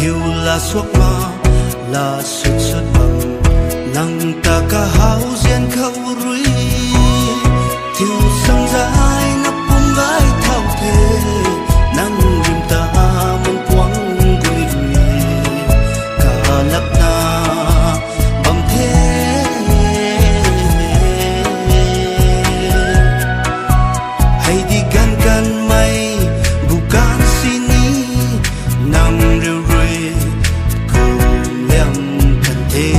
yêu là suốt mà là sụt sụt bằng nắng ta cả háo duyên khâu rui thiếu sông dài nắp bung gái thao thề nắng rim ta mong quăng gửi rui cả lắc na bằng thế hay đi gan gan mây bukan sini nang rêu rui cùng lem thân thế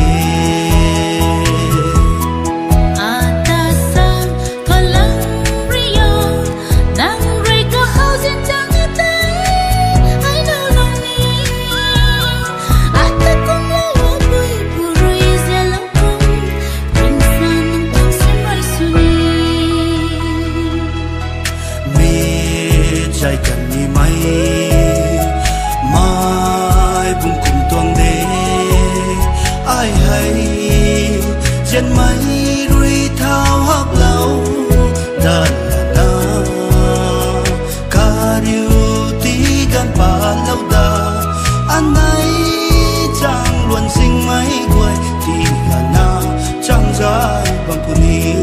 trái cần như mây mai bung cùng tuang đê ai hay chân mây rui thao hấp lâu đàn na cả điều tí gan pa lâu đà anh ấy chẳng luôn sinh mấy quay thì là na chẳng dài bằng puni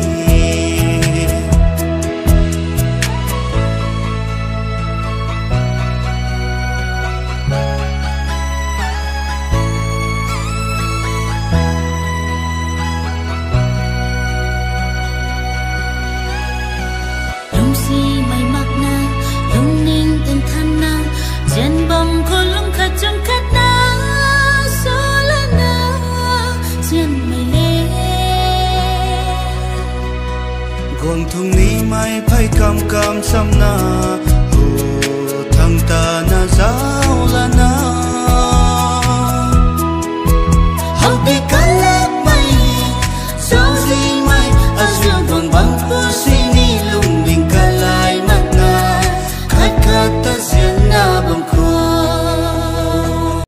gồm thùng ní mai phải cam cam sam na hồ thằng ta na giá